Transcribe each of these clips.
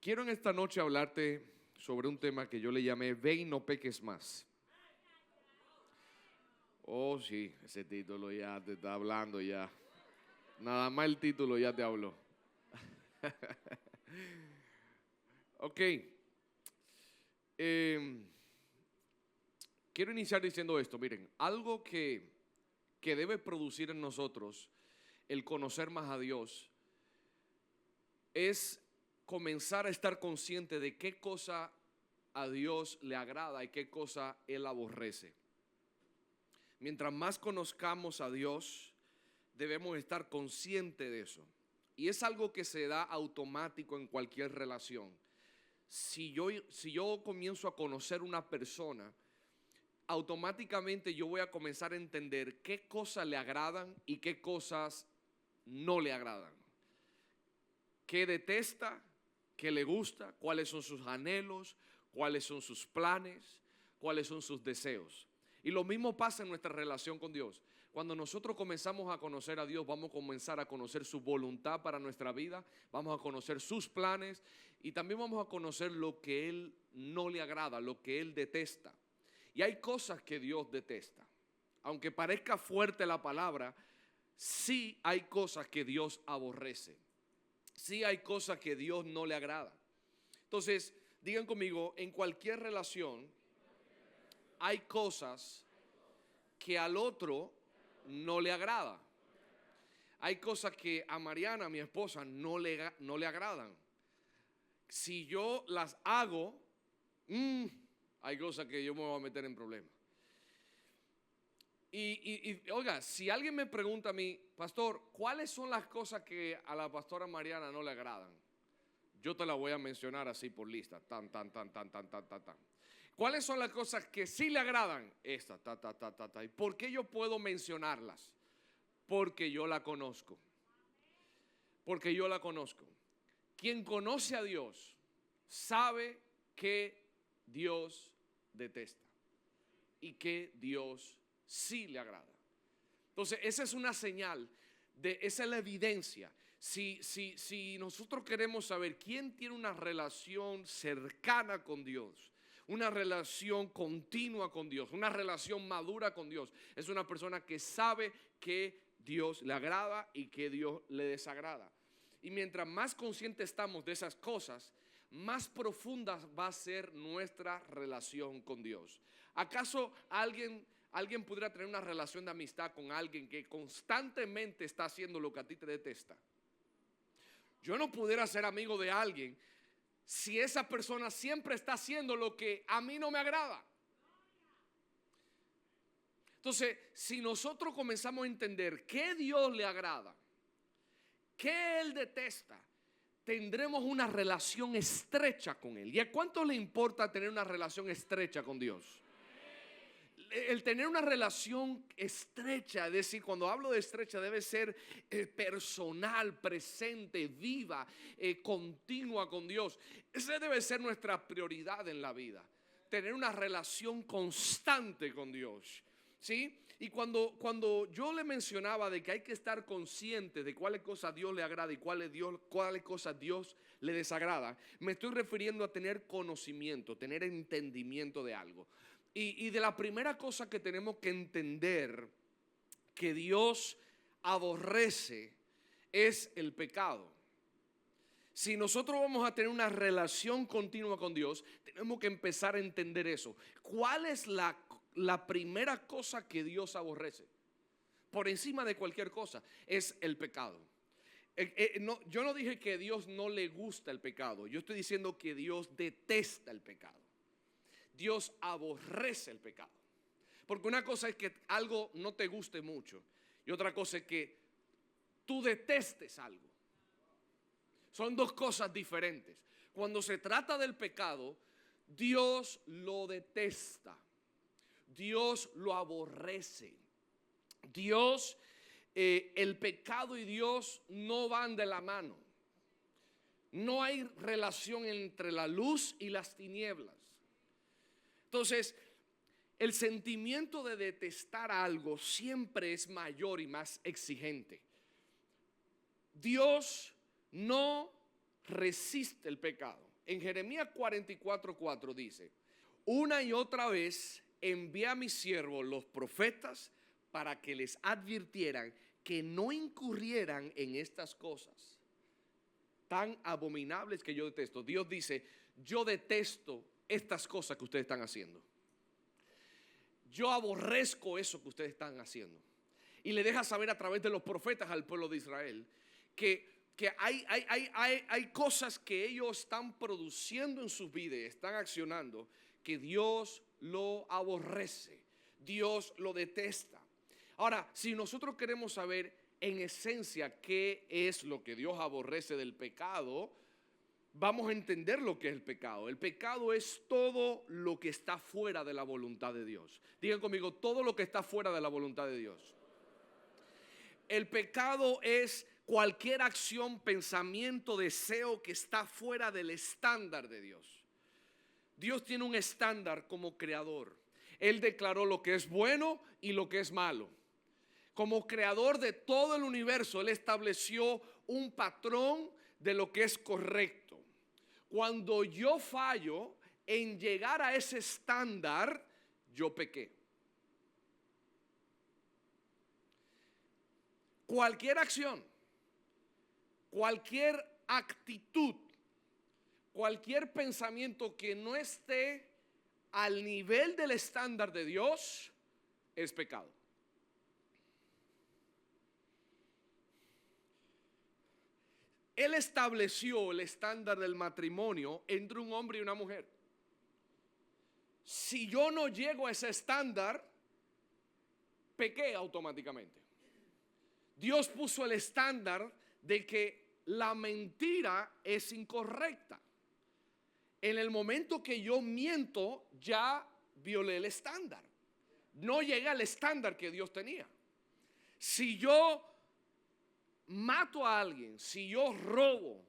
Quiero en esta noche hablarte sobre un tema que yo le llamé Ve y no peques más. Oh, sí, ese título ya te está hablando ya. Nada más el título ya te habló. Ok. Quiero iniciar diciendo esto. Miren, algo que debe producir en nosotros el conocer más a Dios es comenzar a estar consciente de qué cosa a Dios le agrada y qué cosa Él aborrece. Mientras más conozcamos a Dios, debemos estar conscientes de eso. Y es algo que se da automático en cualquier relación. Si yo comienzo a conocer una persona, automáticamente yo voy a comenzar a entender qué cosas le agradan y qué cosas no le agradan. Qué detesta, qué le gusta, cuáles son sus anhelos, cuáles son sus planes, cuáles son sus deseos. Y lo mismo pasa en nuestra relación con Dios. Cuando nosotros comenzamos a conocer a Dios, vamos a comenzar a conocer su voluntad para nuestra vida, vamos a conocer sus planes y también vamos a conocer lo que Él no le agrada, lo que Él detesta. Y hay cosas que Dios detesta. Aunque parezca fuerte la palabra, sí hay cosas que Dios aborrece. Sí hay cosas que Dios no le agrada. Entonces, digan conmigo, en cualquier relación hay cosas que al otro no le agrada. Hay cosas que a Mariana, mi esposa, no le agradan. Si yo las hago, hay cosas que yo me voy a meter en problemas. Y oiga, si alguien me pregunta a mí, pastor, ¿cuáles son las cosas que a la pastora Mariana no le agradan? Yo te las voy a mencionar así por lista, tan. ¿Cuáles son las cosas que sí le agradan? Esta, ¿Y por qué yo puedo mencionarlas? Porque yo la conozco. Porque yo la conozco. Quien conoce a Dios sabe que Dios detesta y que Dios sí le agrada. Entonces, esa es una señal, esa es la evidencia. Si nosotros queremos saber quién tiene una relación cercana con Dios, una relación continua con Dios, una relación madura con Dios, es una persona que sabe que Dios le agrada y que Dios le desagrada. Y mientras más conscientes estamos de esas cosas, más profunda va a ser nuestra relación con Dios. ¿Acaso alguien pudiera tener una relación de amistad con alguien que constantemente está haciendo lo que a ti te detesta? Yo no pudiera ser amigo de alguien si esa persona siempre está haciendo lo que a mí no me agrada. Entonces, si nosotros comenzamos a entender qué Dios le agrada, qué Él detesta, tendremos una relación estrecha con Él. ¿Y a cuánto le importa tener una relación estrecha con Dios? El tener una relación estrecha, es decir, cuando hablo de estrecha debe ser personal, presente, viva, continua con Dios. Esa debe ser nuestra prioridad en la vida, tener una relación constante con Dios, ¿sí? Y cuando yo le mencionaba de que hay que estar consciente de cuáles cosas Dios le agrada y cuáles cosas Dios le desagrada, me estoy refiriendo a tener conocimiento, tener entendimiento de algo. Y de la primera cosa que tenemos que entender que Dios aborrece es el pecado. Si nosotros vamos a tener una relación continua con Dios, tenemos que empezar a entender eso. ¿Cuál es la primera cosa que Dios aborrece? Por encima de cualquier cosa, es el pecado. Yo no dije que a Dios no le gusta el pecado, yo estoy diciendo que Dios detesta el pecado. Dios aborrece el pecado. Porque una cosa es que algo no te guste mucho y otra cosa es que tú detestes algo. Son dos cosas diferentes. Cuando se trata del pecado, Dios lo detesta. Dios lo aborrece. Dios, el pecado y Dios no van de la mano. No hay relación entre la luz y las tinieblas. Entonces, el sentimiento de detestar algo siempre es mayor y más exigente. Dios no resiste el pecado. En Jeremías 44:4 dice: una y otra vez envié a mis siervos los profetas para que les advirtieran que no incurrieran en estas cosas tan abominables que yo detesto. Dios dice: yo detesto estas cosas que ustedes están haciendo. Yo aborrezco eso que ustedes están haciendo. Y le deja saber a través de los profetas al pueblo de Israel que hay cosas que ellos están produciendo en sus vidas, están accionando, que Dios lo aborrece, Dios lo detesta. Ahora, si nosotros queremos saber en esencia qué es lo que Dios aborrece del pecado, vamos a entender lo que es el pecado. El pecado es todo lo que está fuera de la voluntad de Dios. Digan conmigo: todo lo que está fuera de la voluntad de Dios. El pecado es cualquier acción, pensamiento, deseo que está fuera del estándar de Dios. Dios tiene un estándar como creador. Él declaró lo que es bueno y lo que es malo. Como creador de todo el universo, Él estableció un patrón de lo que es correcto. Cuando yo fallo en llegar a ese estándar, yo pequé. Cualquier acción, cualquier actitud, cualquier pensamiento que no esté al nivel del estándar de Dios es pecado. Él estableció el estándar del matrimonio entre un hombre y una mujer. Si yo no llego a ese estándar, pequé automáticamente. Dios puso el estándar de que la mentira es incorrecta. En el momento que yo miento, ya violé el estándar. No llegué al estándar que Dios tenía. Si yo mato a alguien, si yo robo,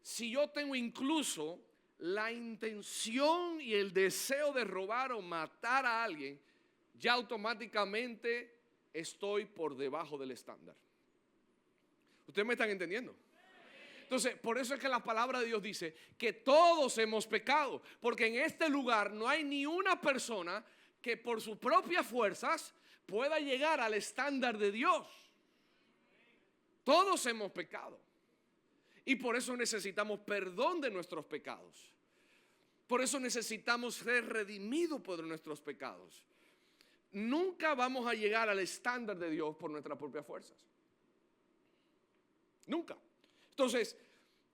si yo tengo incluso la intención y el deseo de robar o matar a alguien, ya automáticamente estoy por debajo del estándar. ¿Ustedes me están entendiendo? Entonces, por eso es que la palabra de Dios dice que todos hemos pecado, porque en este lugar no hay ni una persona que por sus propias fuerzas pueda llegar al estándar de Dios. Todos hemos pecado y por eso necesitamos perdón de nuestros pecados. Por eso necesitamos ser redimidos por nuestros pecados. Nunca vamos a llegar al estándar de Dios por nuestras propias fuerzas. Nunca. Entonces,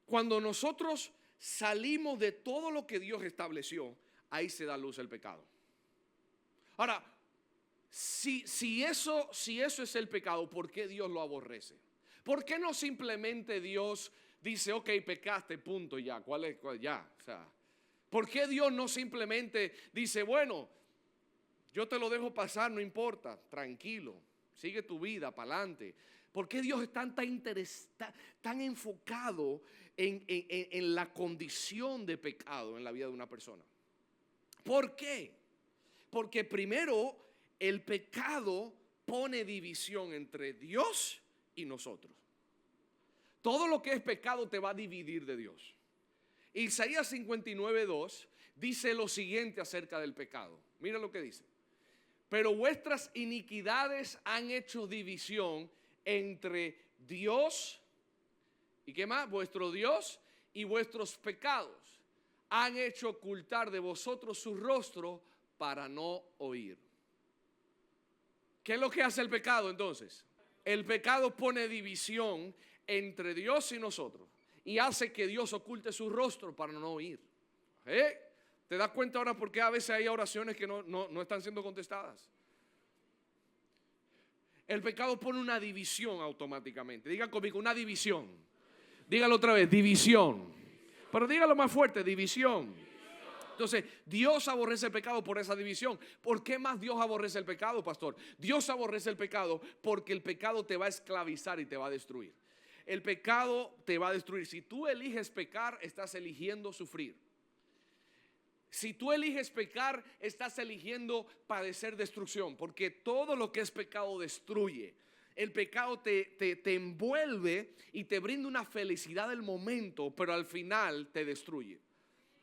cuando nosotros salimos de todo lo que Dios estableció, ahí se da luz el pecado. Ahora, si eso es el pecado, ¿por qué Dios lo aborrece? ¿Por qué no simplemente Dios dice: ok, pecaste, punto, ya? Ya, o sea, ¿por qué Dios no simplemente dice: bueno, yo te lo dejo pasar, no importa, tranquilo, sigue tu vida, para adelante? ¿Por qué Dios está tan enfocado en la condición de pecado en la vida de una persona? ¿Por qué? Porque primero, el pecado pone división entre Dios y nosotros. Todo lo que es pecado te va a dividir de Dios. Isaías 59:2 dice lo siguiente acerca del pecado. Mira lo que dice: pero vuestras iniquidades han hecho división entre Dios, ¿y qué más? Vuestro Dios y vuestros pecados han hecho ocultar de vosotros su rostro para no oír. ¿Qué es lo que hace el pecado entonces? El pecado pone división entre Dios y nosotros y hace que Dios oculte su rostro para no oír. ¿Te das cuenta ahora por qué a veces hay oraciones que no están siendo contestadas? El pecado pone una división automáticamente. Digan conmigo: una división. Dígalo otra vez: división. Pero dígalo más fuerte: división. Entonces, Dios aborrece el pecado por esa división. ¿Por qué más Dios aborrece el pecado, pastor? Dios aborrece el pecado porque el pecado te va a esclavizar y te va a destruir. El pecado te va a destruir. Si tú eliges pecar, estás eligiendo sufrir. Si tú eliges pecar, estás eligiendo padecer destrucción, porque todo lo que es pecado destruye. El pecado te envuelve y te brinda una felicidad del momento, pero al final te destruye.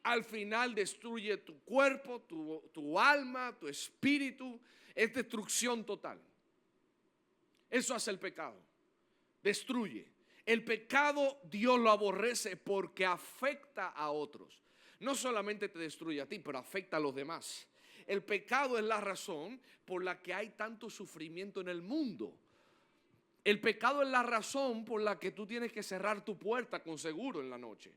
Al final destruye tu cuerpo, tu alma, tu espíritu. Es destrucción total. Eso hace el pecado. Destruye. El pecado Dios lo aborrece porque afecta a otros. No solamente te destruye a ti, pero afecta a los demás. El pecado es la razón por la que hay tanto sufrimiento en el mundo. El pecado es la razón por la que tú tienes que cerrar tu puerta con seguro en la noche.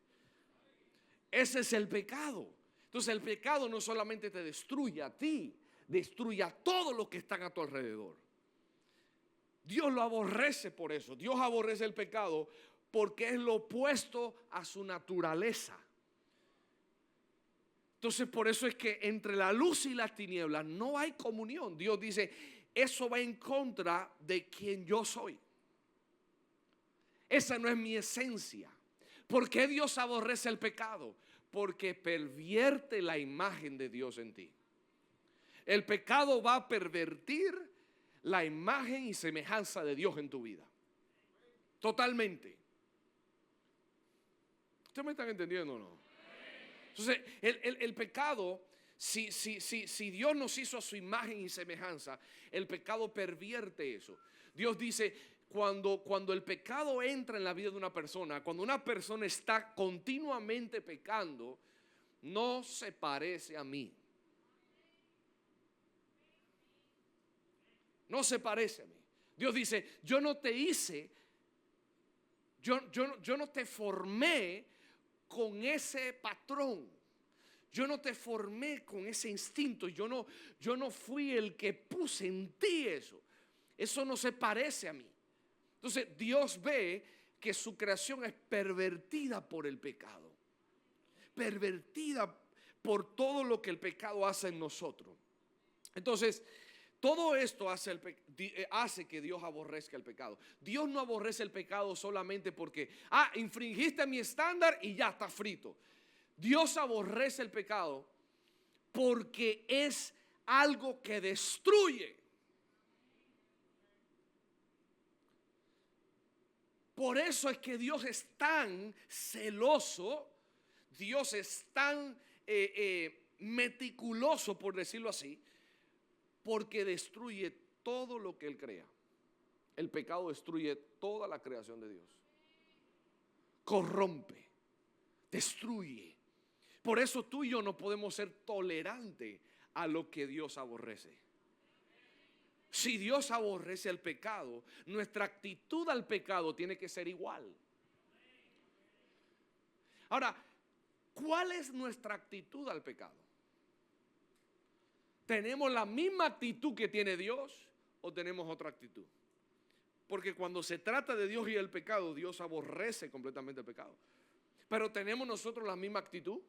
Ese es el pecado. Entonces el pecado no solamente te destruye a ti, destruye a todos los que están a tu alrededor. Dios lo aborrece por eso. Dios aborrece el pecado porque es lo opuesto a su naturaleza. Entonces por eso es que entre la luz y las tinieblas no hay comunión. Dios dice, eso va en contra de quien yo soy. Esa no es mi esencia. ¿Por qué Dios aborrece el pecado? Porque pervierte la imagen de Dios en ti. El pecado va a pervertir la imagen y semejanza de Dios en tu vida. Totalmente. ¿Ustedes me están entendiendo o no? Entonces, el pecado, si Dios nos hizo a su imagen y semejanza, el pecado pervierte eso. Dios dice, cuando el pecado entra en la vida de una persona, cuando una persona está continuamente pecando, no se parece a mí. No se parece a mí. Dios dice, yo no te hice, yo no te formé con ese patrón. Yo no te formé con ese instinto. Yo no fui el que puse en ti eso. Eso no se parece a mí. Entonces Dios ve que su creación es pervertida por el pecado. Pervertida por todo lo que el pecado hace en nosotros. Entonces, todo esto hace que Dios aborrezca el pecado. Dios no aborrece el pecado solamente porque, infringiste mi estándar y ya está frito. Dios aborrece el pecado porque es algo que destruye. Por eso es que Dios es tan celoso, Dios es tan meticuloso, por decirlo así, porque destruye todo lo que Él crea. El pecado destruye toda la creación de Dios. Corrompe, destruye. Por eso tú y yo no podemos ser tolerantes a lo que Dios aborrece. Si Dios aborrece el pecado, nuestra actitud al pecado tiene que ser igual. Ahora, ¿cuál es nuestra actitud al pecado? ¿Tenemos la misma actitud que tiene Dios o tenemos otra actitud? Porque cuando se trata de Dios y el pecado, Dios aborrece completamente el pecado. Pero ¿tenemos nosotros la misma actitud?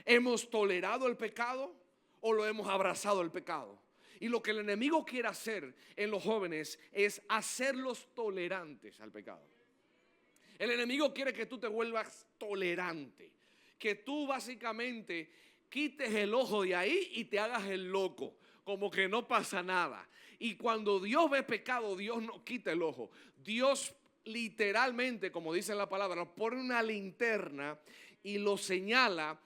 ¿Hemos tolerado el pecado o lo hemos abrazado el pecado? Y lo que el enemigo quiere hacer en los jóvenes es hacerlos tolerantes al pecado. El enemigo quiere que tú te vuelvas tolerante, que tú básicamente quites el ojo de ahí y te hagas el loco, como que no pasa nada. Y cuando Dios ve pecado, Dios no quita el ojo. Dios literalmente, como dice la palabra, pone una linterna y lo señala,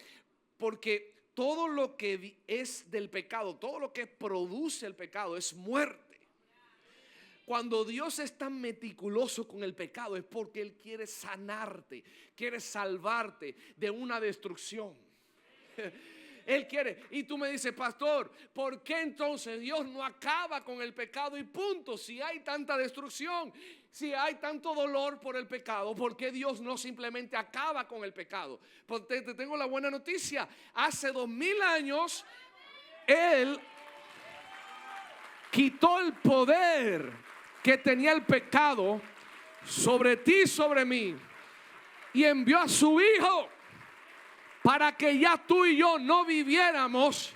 porque todo lo que es del pecado, todo lo que produce el pecado es muerte. Cuando Dios es tan meticuloso con el pecado es porque Él quiere sanarte, quiere salvarte de una destrucción. Él quiere. Y tú me dices, pastor, ¿por qué entonces Dios no acaba con el pecado y punto? Si hay tanta destrucción, si hay tanto dolor por el pecado, ¿por qué Dios no simplemente acaba con el pecado? Pues te tengo la buena noticia. Hace 2000 años Él quitó el poder que tenía el pecado sobre ti y sobre mí y envió a su Hijo para que ya tú y yo no viviéramos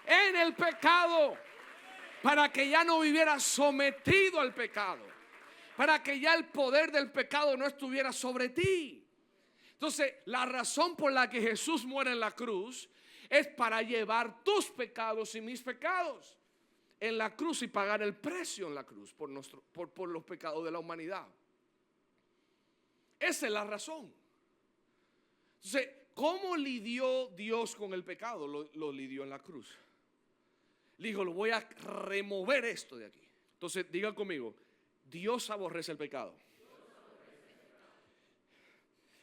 en el pecado, para que ya no vivieras sometido al pecado, para que ya el poder del pecado no estuviera sobre ti. Entonces, la razón por la que Jesús muere en la cruz es para llevar tus pecados y mis pecados. en la cruz y pagar el precio en la cruz por los pecados de la humanidad. Esa es la razón. Entonces, ¿cómo lidió Dios con el pecado? Lo lidió en la cruz. Le dijo, lo voy a remover esto de aquí. Entonces, diga conmigo, Dios aborrece el pecado.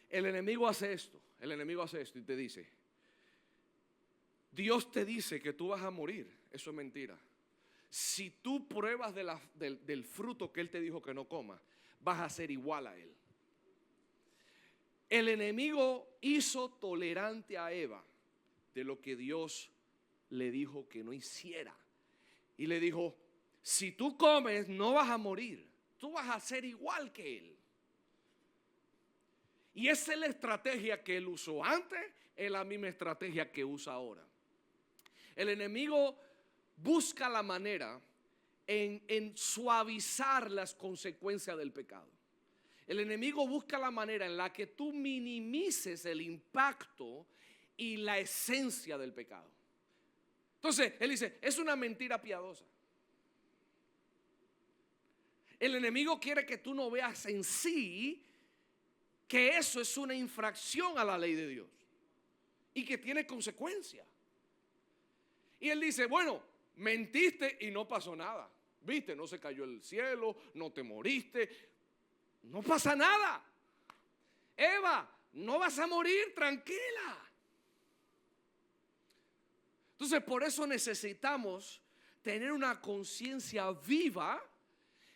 El enemigo hace esto. El enemigo hace esto y te dice, Dios te dice que tú vas a morir. Eso es mentira. Si tú pruebas del fruto que Él te dijo que no comas, vas a ser igual a Él. El enemigo hizo tolerante a Eva de lo que Dios le dijo que no hiciera. Y le dijo, si tú comes no vas a morir, tú vas a ser igual que Él. Y esa es la estrategia que Él usó antes, es la misma estrategia que usa ahora. El enemigo busca la manera en suavizar las consecuencias del pecado. El enemigo busca la manera en la que tú minimices el impacto y la esencia del pecado. Entonces, él dice, es una mentira piadosa. El enemigo quiere que tú no veas en sí que eso es una infracción a la ley de Dios y que tiene consecuencias. Y él dice, bueno, mentiste y no pasó nada. Viste, no se cayó el cielo, no te moriste. No pasa nada. Eva, no vas a morir, tranquila. Entonces, por eso necesitamos tener una conciencia viva,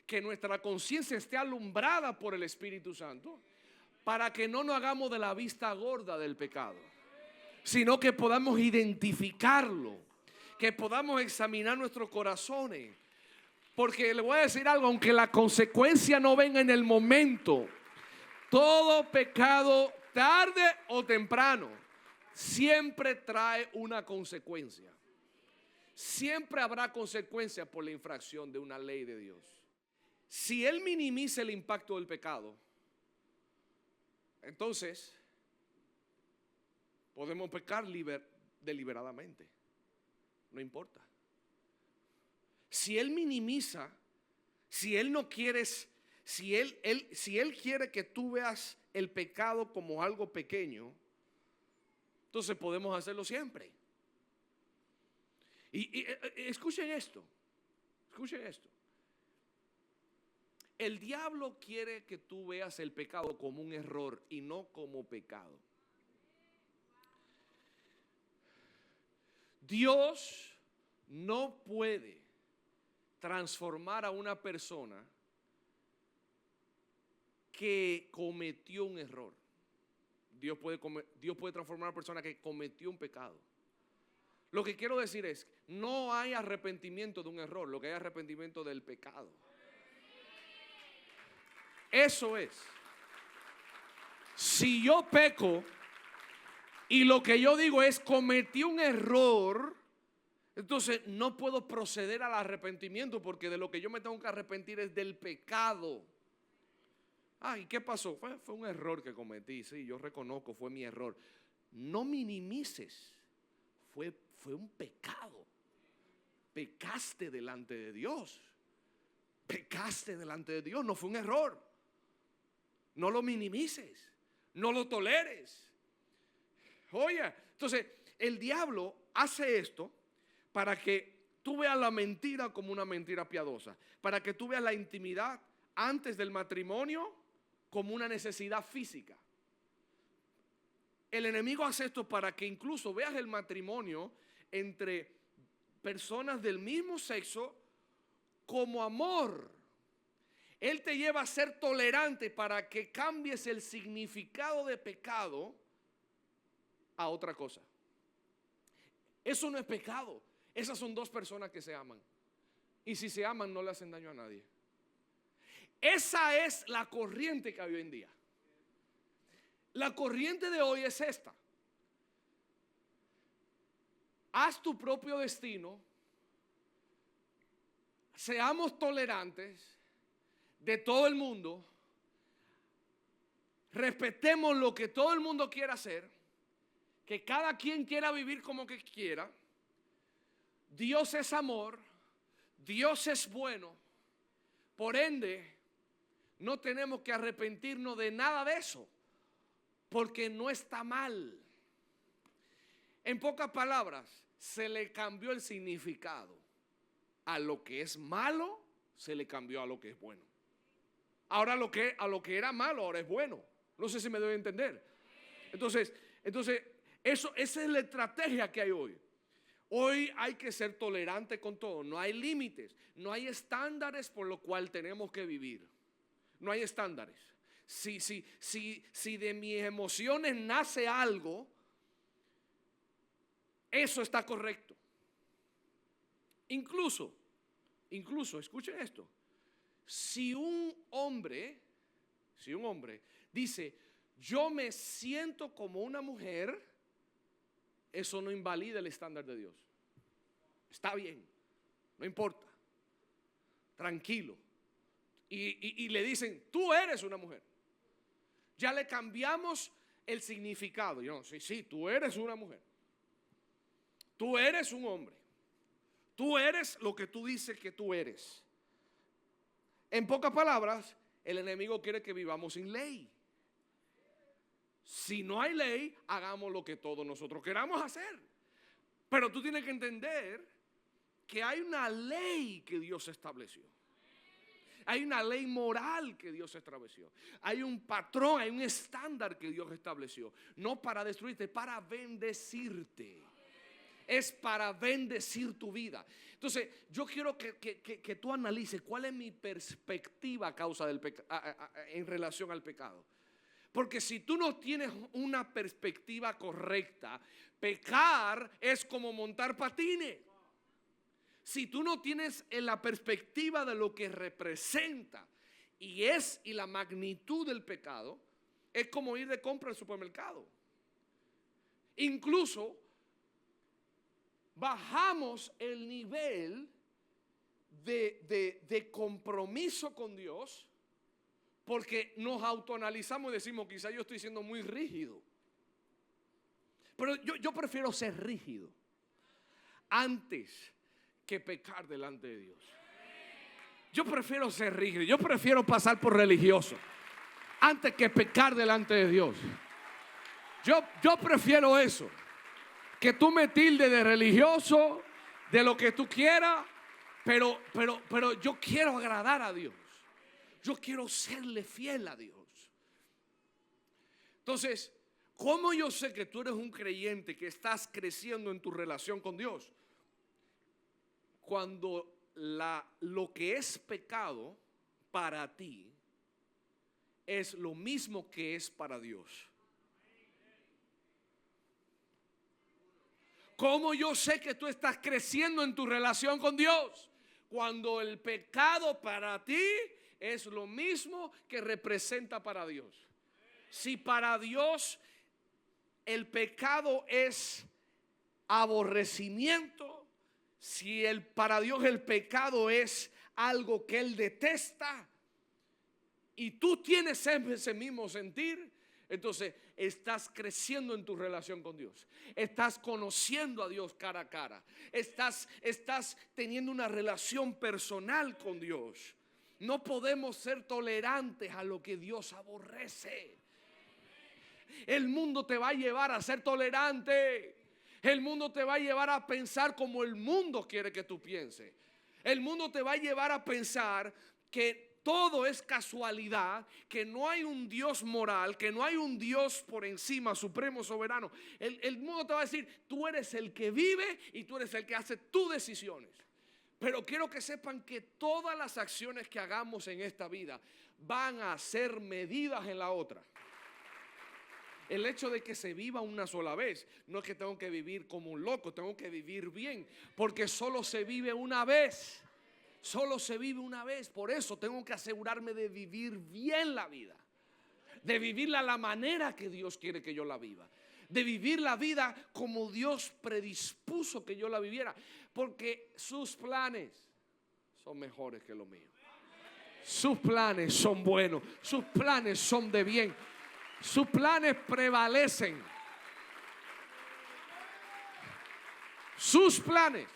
que nuestra conciencia esté alumbrada por el Espíritu Santo, para que no nos hagamos de la vista gorda del pecado, sino que podamos identificarlo, que podamos examinar nuestros corazones. Porque le voy a decir algo, aunque la consecuencia no venga en el momento, todo pecado, tarde o temprano, siempre trae una consecuencia. Siempre habrá consecuencias por la infracción de una ley de Dios. Si Él minimiza el impacto del pecado, entonces podemos pecar deliberadamente. No importa. Si Él minimiza, si Él no quiere, si él quiere que tú veas el pecado como algo pequeño, entonces podemos hacerlo siempre. Y escuchen esto, escuchen esto. El diablo quiere que tú veas el pecado como un error y no como pecado. Dios no puede transformar a una persona que cometió un error. Dios puede transformar a una persona que cometió un pecado. Lo que quiero decir es, no hay arrepentimiento de un error, lo que hay arrepentimiento del pecado. Eso es. Si yo peco y lo que yo digo es cometí un error, entonces no puedo proceder al arrepentimiento, porque de lo que yo me tengo que arrepentir es del pecado. ¿Y qué pasó? Fue un error que cometí, sí, yo reconozco, fue mi error. No minimices, fue un pecado. Pecaste delante de Dios. Pecaste delante de Dios, no fue un error. No lo minimices, no lo toleres. Oye, entonces el diablo hace esto para que tú veas la mentira como una mentira piadosa, para que tú veas la intimidad antes del matrimonio como una necesidad física. El enemigo hace esto para que incluso veas el matrimonio entre personas del mismo sexo como amor. Él te lleva a ser tolerante para que cambies el significado de pecado a otra cosa. Eso no es pecado. Esas son dos personas que se aman. Y si se aman, no le hacen daño a nadie. Esa es la corriente que hay hoy en día. La corriente de hoy es esta. Haz tu propio destino. Seamos tolerantes de todo el mundo. Respetemos lo que todo el mundo quiera hacer. Que cada quien quiera vivir como que quiera. Dios es amor. Dios es bueno, por ende, no tenemos que arrepentirnos de nada de eso, porque no está mal. En pocas palabras, se le cambió el significado. A lo que es malo, se le cambió a lo que es bueno. Ahora a lo que era malo, ahora es bueno. No sé si me debe entender. Entonces, esa es la estrategia que hay hoy. Hoy hay que ser tolerante con todo. No hay límites, no hay estándares por lo cual tenemos que vivir. No hay estándares. Si de mis emociones nace algo, eso está correcto. Incluso, escuchen esto. Si un hombre dice, yo me siento como una mujer, eso no invalida el estándar de Dios. Está bien, no importa. Tranquilo. Y le dicen, tú eres una mujer. Ya le cambiamos el significado. Yo, sí, tú eres una mujer. Tú eres un hombre. Tú eres lo que tú dices que tú eres. En pocas palabras, el enemigo quiere que vivamos sin ley. Si no hay ley, hagamos lo que todos nosotros queramos hacer. Pero tú tienes que entender que hay una ley que Dios estableció. Hay una ley moral que Dios estableció. Hay un patrón, hay un estándar que Dios estableció. No para destruirte, para bendecirte. Es para bendecir tu vida. Entonces, yo quiero que tú analices cuál es mi perspectiva a causa del en relación al pecado. Porque si tú no tienes una perspectiva correcta, pecar es como montar patines. Si tú no tienes en la perspectiva de lo que representa y la magnitud del pecado, es como ir de compra al supermercado. Incluso bajamos el nivel de compromiso con Dios porque nos autoanalizamos y decimos, quizá yo estoy siendo muy rígido. Pero yo prefiero ser rígido antes que pecar delante de Dios. Yo prefiero ser rígido, yo prefiero pasar por religioso antes que pecar delante de Dios. Yo prefiero eso. Que tú me tildes de religioso, de lo que tú quieras, pero yo quiero agradar a Dios. Yo quiero serle fiel a Dios. Entonces, ¿cómo yo sé que tú eres un creyente que estás creciendo en tu relación con Dios? Cuando lo que es pecado para ti es lo mismo que es para Dios. ¿Cómo yo sé que tú estás creciendo en tu relación con Dios? Cuando el pecado para ti es lo mismo que representa para Dios. Si para Dios el pecado es aborrecimiento, si para Dios el pecado es algo que Él detesta y tú tienes ese mismo sentir, entonces estás creciendo en tu relación con Dios. Estás conociendo a Dios cara a cara. Estás teniendo una relación personal con Dios. No podemos ser tolerantes a lo que Dios aborrece. El mundo te va a llevar a ser tolerante. El mundo te va a llevar a pensar como el mundo quiere que tú pienses. El mundo te va a llevar a pensar que todo es casualidad, que no hay un Dios moral, que no hay un Dios por encima, supremo, soberano. El mundo te va a decir, tú eres el que vive y tú eres el que hace tus decisiones. Pero quiero que sepan que todas las acciones que hagamos en esta vida van a ser medidas en la otra. El hecho de que se viva una sola vez no es que tengo que vivir como un loco, tengo que vivir bien, porque solo se vive una vez. Solo se vive una vez, por eso tengo que asegurarme de vivir bien la vida, de vivirla a la manera que Dios quiere que yo la viva, de vivir la vida como Dios predispuso que yo la viviera, porque sus planes son mejores que los míos. Sus planes son buenos, sus planes son de bien, sus planes prevalecen. Sus planes.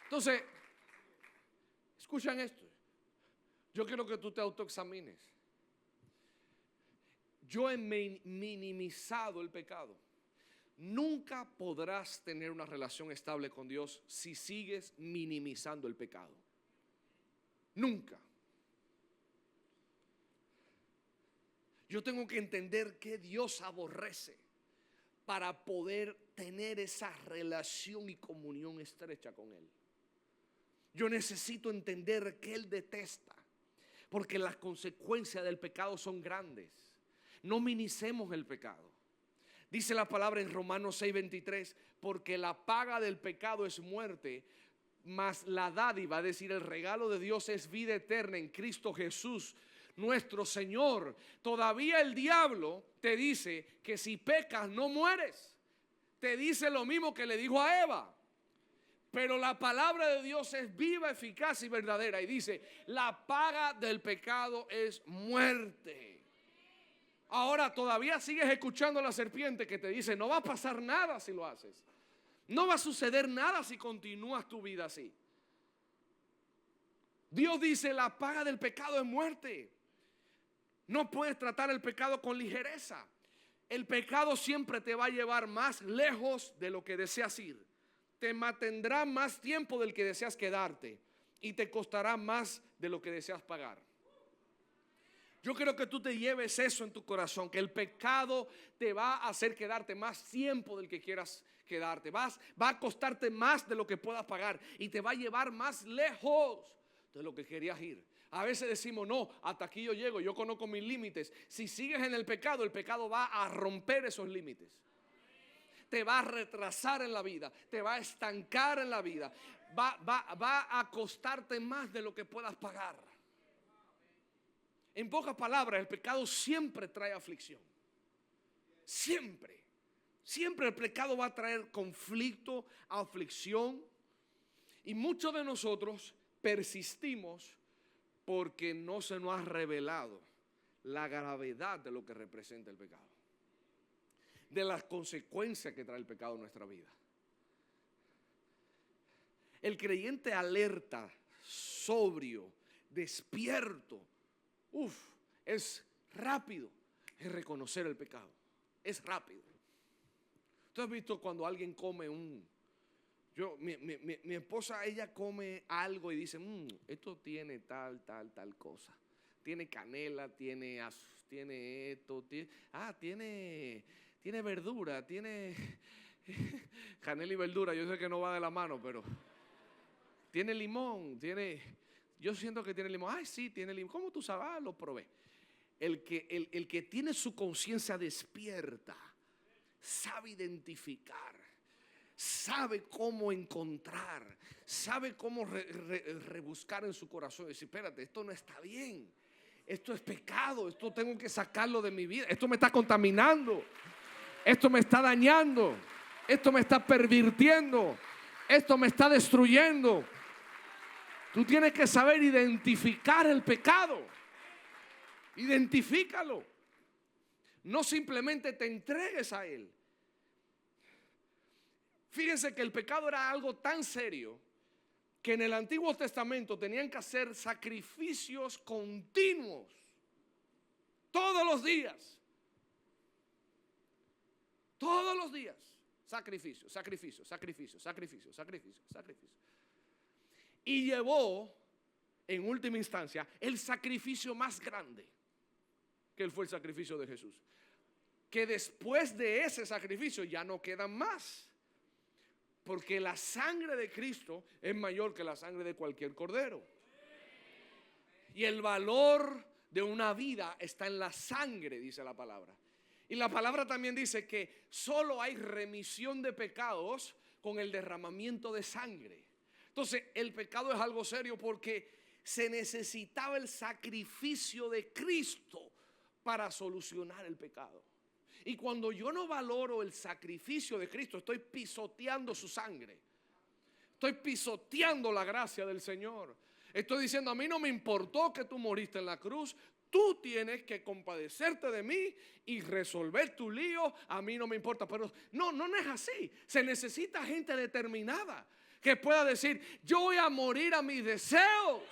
Entonces, escuchan esto. Yo quiero que tú te autoexamines. Yo he minimizado el pecado. Nunca podrás tener una relación estable con Dios si sigues minimizando el pecado. Nunca. Yo tengo que entender que Dios aborrece para poder tener esa relación y comunión estrecha con Él. Yo necesito entender que Él detesta, porque las consecuencias del pecado son grandes. No minimicemos el pecado. Dice la palabra en Romanos 6:23, porque la paga del pecado es muerte, mas la dádiva, es decir, el regalo de Dios es vida eterna en Cristo Jesús, nuestro Señor. Todavía el diablo te dice que si pecas no mueres. Te dice lo mismo que le dijo a Eva. Pero la palabra de Dios es viva, eficaz y verdadera. Y dice, la paga del pecado es muerte. Ahora todavía sigues escuchando a la serpiente que te dice, no va a pasar nada si lo haces. No va a suceder nada si continúas tu vida así. Dios dice, la paga del pecado es muerte. No puedes tratar el pecado con ligereza. El pecado siempre te va a llevar más lejos de lo que deseas ir. Te mantendrá más tiempo del que deseas quedarte y te costará más de lo que deseas pagar. Yo quiero que tú te lleves eso en tu corazón, que el pecado te va a hacer quedarte más tiempo del que quieras quedarte. Va a costarte más de lo que puedas pagar y te va a llevar más lejos de lo que querías ir. A veces decimos, no, hasta aquí yo llego, yo conozco mis límites. Si sigues en el pecado va a romper esos límites. Te va a retrasar en la vida, te va a estancar en la vida, va a costarte más de lo que puedas pagar. En pocas palabras, el pecado siempre trae aflicción. Siempre el pecado va a traer conflicto, aflicción. Y muchos de nosotros persistimos porque no se nos ha revelado la gravedad de lo que representa el pecado, de las consecuencias que trae el pecado en nuestra vida. El creyente alerta, sobrio, despierto, es rápido en reconocer el pecado. Es rápido. ¿Tú has visto cuando alguien come mi esposa, ella come algo y dice, esto tiene tal cosa. Tiene canela, tiene esto, tiene verdura, tiene canela y verdura. Yo sé que no va de la mano, pero tiene limón, yo siento que tiene limón. Ay, sí, tiene limón. ¿Cómo tú sabes? Lo probé. El que tiene su conciencia despierta, sabe identificar, sabe cómo encontrar, sabe cómo rebuscar en su corazón y decir, espérate, esto no está bien. Esto es pecado, esto tengo que sacarlo de mi vida. Esto me está contaminando, esto me está dañando, esto me está pervirtiendo, esto me está destruyendo. Tú tienes que saber identificar el pecado. Identifícalo. No simplemente te entregues a él. Fíjense que el pecado era algo tan serio que en el Antiguo Testamento tenían que hacer sacrificios continuos todos los días. Todos los días. Sacrificio. Y llevó, en última instancia, el sacrificio más grande, que fue el sacrificio de Jesús. Que después de ese sacrificio ya no quedan más. Porque la sangre de Cristo es mayor que la sangre de cualquier cordero. Y el valor de una vida está en la sangre, dice la palabra. Y la palabra también dice que solo hay remisión de pecados con el derramamiento de sangre. Entonces el pecado es algo serio porque se necesitaba el sacrificio de Cristo para solucionar el pecado. Y cuando yo no valoro el sacrificio de Cristo, estoy pisoteando su sangre. Estoy pisoteando la gracia del Señor. Estoy diciendo, a mí no me importó que tú moriste en la cruz. Tú tienes que compadecerte de mí y resolver tu lío. A mí no me importa. Pero no es así. Se necesita gente determinada que pueda decir, yo voy a morir a mis deseos.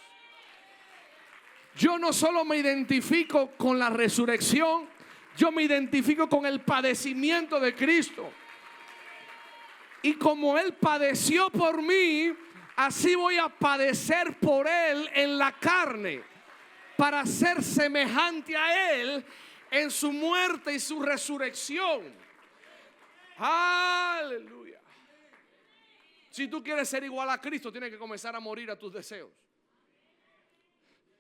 Yo no solo me identifico con la resurrección, yo me identifico con el padecimiento de Cristo. Y como Él padeció por mí, así voy a padecer por Él en la carne, para ser semejante a Él en su muerte y su resurrección. Aleluya. Si tú quieres ser igual a Cristo, tienes que comenzar a morir a tus deseos.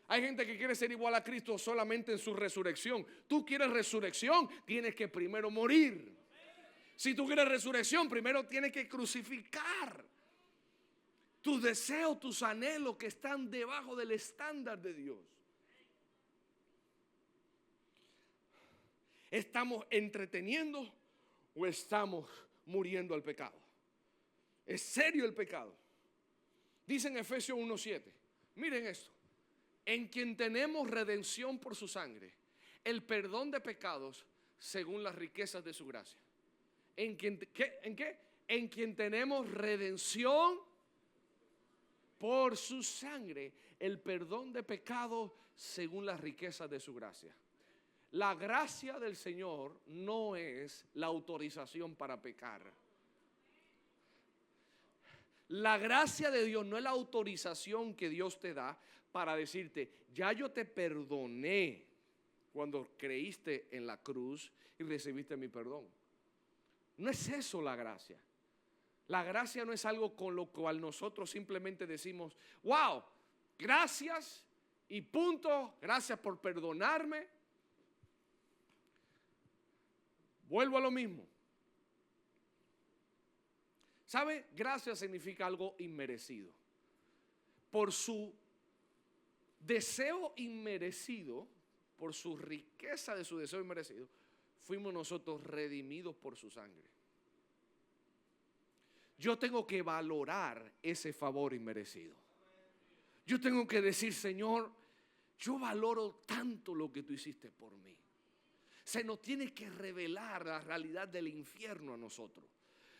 Hay gente que quiere ser igual a Cristo solamente en su resurrección. Tú quieres resurrección, tienes que primero morir. Si tú quieres resurrección, primero tienes que crucificar tus deseos, tus anhelos que están debajo del estándar de Dios. ¿Estamos entreteniendo o estamos muriendo al pecado? ¿Es serio el pecado? Dice en Efesios 1:7. Miren esto. En quien tenemos redención por su sangre, el perdón de pecados según las riquezas de su gracia. ¿En qué? En quien tenemos redención por su sangre, el perdón de pecados según las riquezas de su gracia. La gracia del Señor no es la autorización para pecar. La gracia de Dios no es la autorización que Dios te da para decirte, ya yo te perdoné cuando creíste en la cruz y recibiste mi perdón. No es eso la gracia. La gracia no es algo con lo cual nosotros simplemente decimos, wow, gracias y punto, gracias por perdonarme. Vuelvo a lo mismo. ¿Sabe? Gracia significa algo inmerecido. Por su deseo inmerecido, por su riqueza de su deseo inmerecido, fuimos nosotros redimidos por su sangre. Yo tengo que valorar ese favor inmerecido. Yo tengo que decir, Señor, yo valoro tanto lo que tú hiciste por mí. Se nos tiene que revelar la realidad del infierno a nosotros.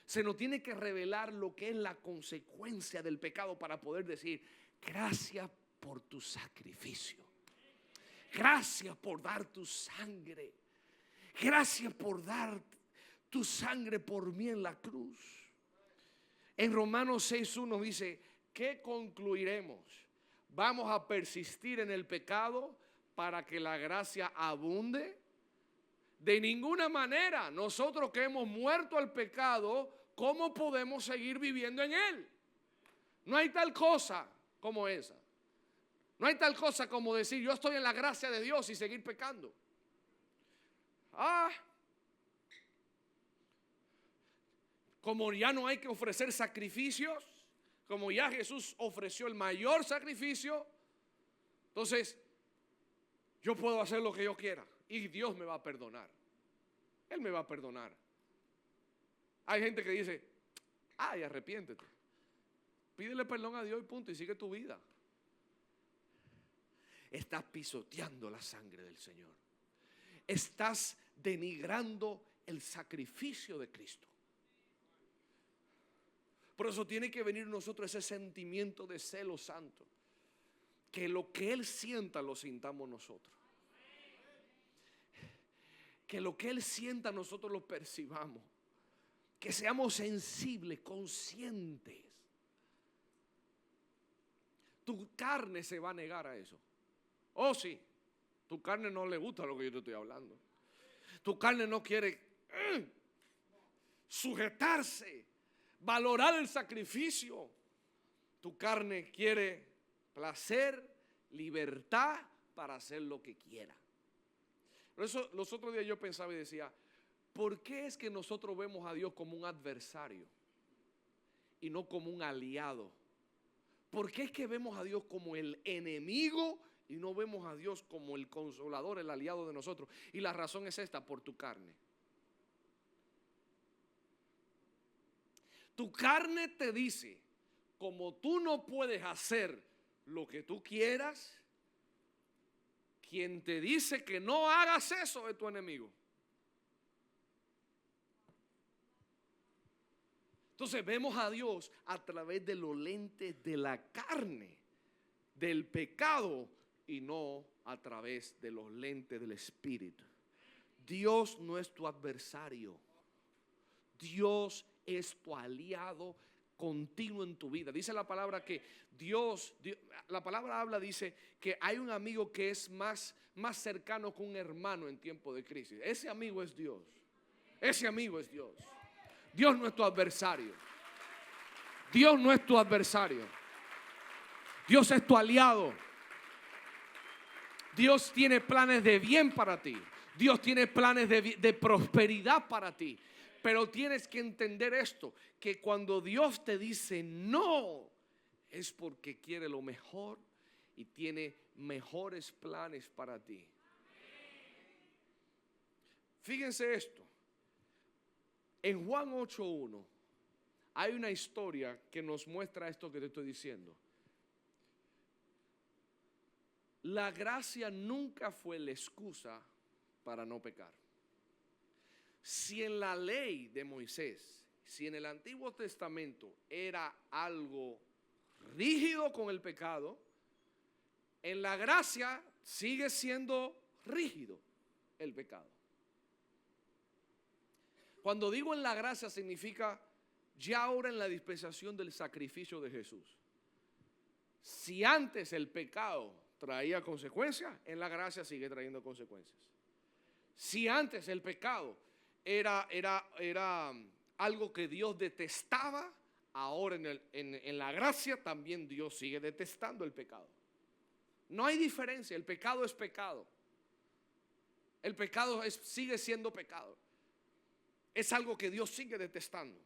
Se nos tiene que revelar lo que es la consecuencia del pecado para poder decir, gracias por tu sacrificio. Gracias por dar tu sangre. Gracias por dar tu sangre por mí en la cruz. En Romanos 6:1 dice, ¿qué concluiremos? ¿Vamos a persistir en el pecado para que la gracia abunde? De ninguna manera. Nosotros que hemos muerto al pecado, ¿cómo podemos seguir viviendo en él? No hay tal cosa como esa. No hay tal cosa como decir, yo estoy en la gracia de Dios y seguir pecando. Como ya no hay que ofrecer sacrificios, como ya Jesús ofreció el mayor sacrificio, entonces yo puedo hacer lo que yo quiera y Dios me va a perdonar. Él me va a perdonar. Hay gente que dice, ay, arrepiéntete. Pídele perdón a Dios y punto, y sigue tu vida. Estás pisoteando la sangre del Señor. Estás denigrando el sacrificio de Cristo. Por eso tiene que venir en nosotros ese sentimiento de celo santo. Que lo que Él sienta lo sintamos nosotros. Que lo que Él sienta nosotros lo percibamos. Que seamos sensibles, conscientes. Tu carne se va a negar a eso. Oh sí, tu carne no le gusta lo que yo te estoy hablando. Tu carne no quiere sujetarse, valorar el sacrificio. Tu carne quiere placer, libertad para hacer lo que quiera. Por eso los otros días yo pensaba y decía, ¿por qué es que nosotros vemos a Dios como un adversario y no como un aliado? ¿Por qué es que vemos a Dios como el enemigo y no vemos a Dios como el consolador, el aliado de nosotros? Y la razón es esta, por tu carne. Tu carne te dice, como tú no puedes hacer lo que tú quieras, quien te dice que no hagas eso es tu enemigo. Entonces vemos a Dios a través de los lentes de la carne, del pecado, y no a través de los lentes del Espíritu. Dios no es tu adversario. Dios es tu aliado continuo en tu vida. Dice la palabra que la palabra habla, dice que hay un amigo que es más cercano que un hermano en tiempo de crisis. Ese amigo es Dios. Ese amigo es Dios. Dios no es tu adversario. Dios no es tu adversario. Dios es tu aliado. Dios tiene planes de bien para ti. Dios tiene planes de prosperidad para ti. Pero tienes que entender esto, que cuando Dios te dice no, es porque quiere lo mejor y tiene mejores planes para ti. Fíjense esto. En Juan 8:1 hay una historia que nos muestra esto que te estoy diciendo. La gracia nunca fue la excusa para no pecar. Si en la ley de Moisés, si en el Antiguo Testamento era algo rígido con el pecado, en la gracia sigue siendo rígido el pecado. Cuando digo en la gracia significa ya ahora en la dispensación del sacrificio de Jesús. Si antes el pecado traía consecuencias, en la gracia sigue trayendo consecuencias. Si antes el pecado era algo que Dios detestaba, ahora en la gracia también Dios sigue detestando el pecado. No hay diferencia, el pecado es pecado. El pecado sigue siendo pecado. Es algo que Dios sigue detestando.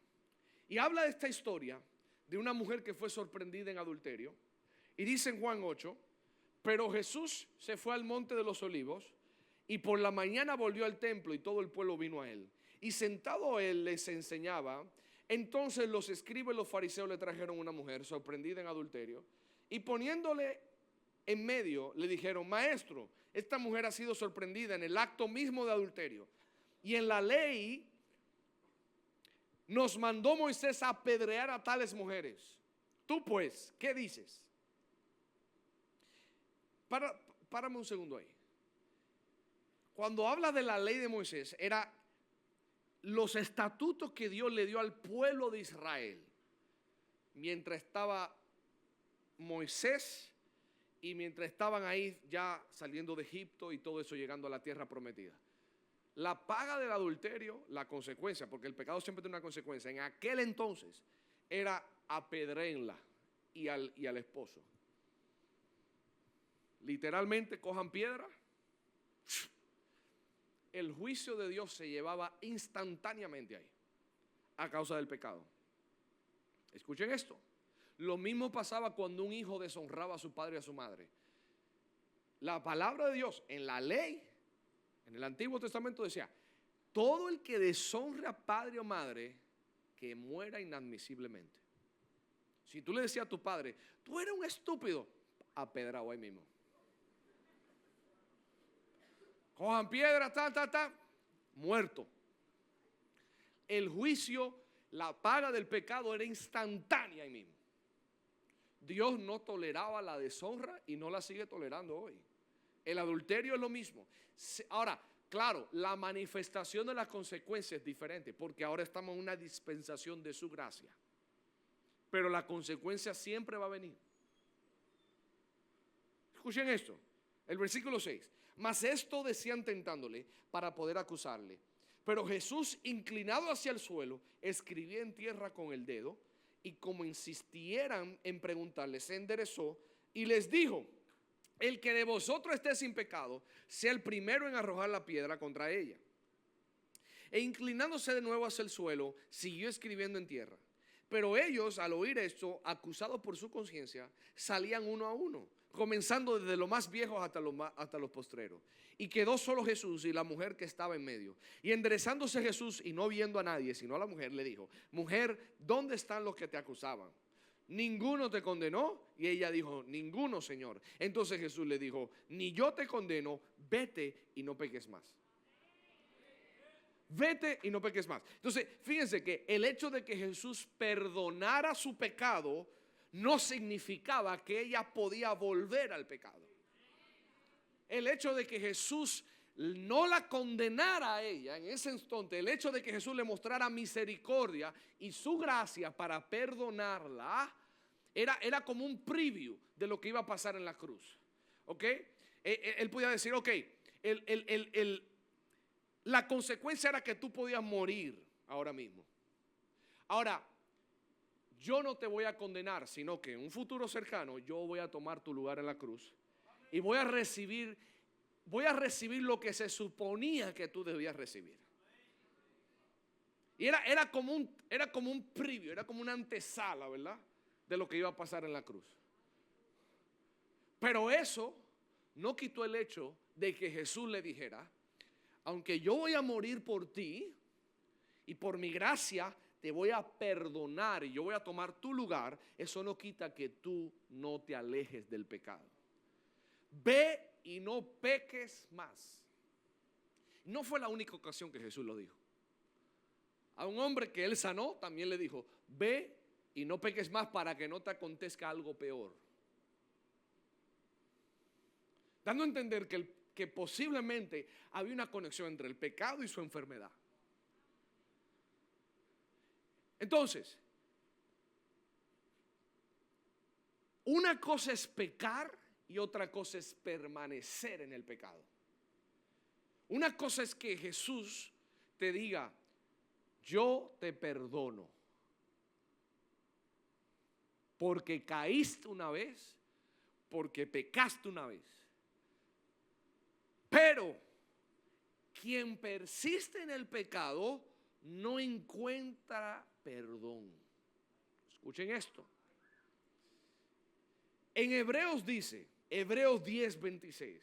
Y habla de esta historia de una mujer que fue sorprendida en adulterio. Y dice en Juan 8, pero Jesús se fue al monte de los olivos y por la mañana volvió al templo y todo el pueblo vino a él. Y sentado él les enseñaba. Entonces los escribas y los fariseos le trajeron una mujer sorprendida en adulterio. Y poniéndole en medio le dijeron, maestro, esta mujer ha sido sorprendida en el acto mismo de adulterio. Y en la ley nos mandó Moisés a apedrear a tales mujeres. Tú pues, ¿qué dices? Párame un segundo ahí. Cuando habla de la ley de Moisés, era los estatutos que Dios le dio al pueblo de Israel mientras estaba Moisés y mientras estaban ahí ya saliendo de Egipto y todo eso llegando a la tierra prometida. La paga del adulterio, la consecuencia, porque el pecado siempre tiene una consecuencia, en aquel entonces era apedréenla y al esposo. Literalmente cojan piedra. El juicio de Dios se llevaba instantáneamente ahí a causa del pecado. Escuchen esto. Lo mismo pasaba cuando un hijo deshonraba a su padre y a su madre. La palabra de Dios en la ley, en el Antiguo Testamento decía, todo el que deshonre a padre o madre, que muera inadmisiblemente. Si tú le decías a tu padre, tú eres un estúpido, apedrado ahí mismo. Cojan piedra, muerto. El juicio, la paga del pecado era instantánea ahí mismo. Dios no toleraba la deshonra y no la sigue tolerando hoy. El adulterio es lo mismo. Ahora, claro, la manifestación de las consecuencias es diferente porque ahora estamos en una dispensación de su gracia. Pero la consecuencia siempre va a venir. Escuchen esto, el versículo 6. Mas esto decían tentándole para poder acusarle. Pero Jesús, inclinado hacia el suelo, escribía en tierra con el dedo y como insistieran en preguntarle, se enderezó y les dijo, el que de vosotros esté sin pecado, sea el primero en arrojar la piedra contra ella. E inclinándose de nuevo hacia el suelo, siguió escribiendo en tierra. Pero ellos, al oír esto, acusados por su conciencia, salían uno a uno, comenzando desde los más viejos hasta los postreros. Y quedó solo Jesús y la mujer que estaba en medio. Y enderezándose Jesús y no viendo a nadie, sino a la mujer, le dijo, mujer, ¿dónde están los que te acusaban? ¿Ninguno te condenó? Y ella dijo, ninguno, Señor. Entonces Jesús le dijo, ni yo te condeno, vete y no peques más. vete y no peques más. Entonces, fíjense que el hecho de que Jesús perdonara su pecado no significaba que ella podía volver al pecado. El hecho de que Jesús no la condenara a ella en ese instante, el hecho de que Jesús le mostrara misericordia y su gracia para perdonarla, era como un preview de lo que iba a pasar en la cruz. ¿Ok? Él podía decir, ok, la consecuencia era que tú podías morir ahora mismo. Ahora, yo no te voy a condenar, sino que en un futuro cercano yo voy a tomar tu lugar en la cruz y voy a recibir lo que se suponía que tú debías recibir. Y era como un preview, era como una antesala, ¿verdad?, de lo que iba a pasar en la cruz. Pero eso no quitó el hecho de que Jesús le dijera, aunque yo voy a morir por ti y por mi gracia te voy a perdonar y yo voy a tomar tu lugar, eso no quita que tú no te alejes del pecado. Ve y no peques más. No fue la única ocasión que Jesús lo dijo. A un hombre que él sanó también le dijo, ve y no peques más para que no te acontezca algo peor. Dando a entender que posiblemente había una conexión entre el pecado y su enfermedad. Entonces, una cosa es pecar y otra cosa es permanecer en el pecado. Una cosa es que Jesús te diga, yo te perdono, porque caíste una vez, porque pecaste una vez. Pero quien persiste en el pecado no encuentra perdón. Escuchen esto. En Hebreos dice, Hebreos 10:26,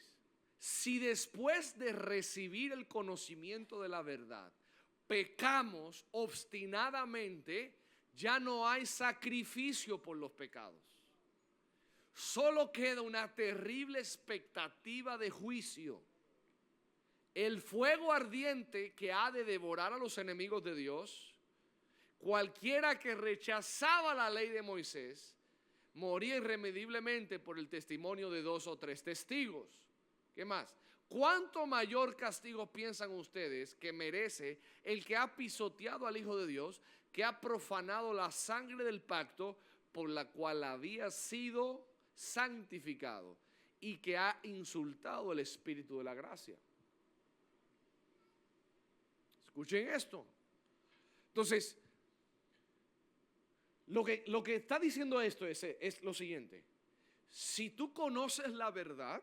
si después de recibir el conocimiento de la verdad pecamos obstinadamente, ya no hay sacrificio por los pecados. Solo queda una terrible expectativa de juicio. El fuego ardiente que ha de devorar a los enemigos de Dios. Cualquiera que rechazaba la ley de Moisés moría irremediablemente por el testimonio de 2 o 3 testigos. ¿Qué más? ¿Cuánto mayor castigo piensan ustedes que merece el que ha pisoteado al Hijo de Dios, que ha profanado la sangre del pacto por la cual había sido santificado y que ha insultado el Espíritu de la gracia? Escuchen esto. Entonces, lo que está diciendo esto es lo siguiente. Si tú conoces la verdad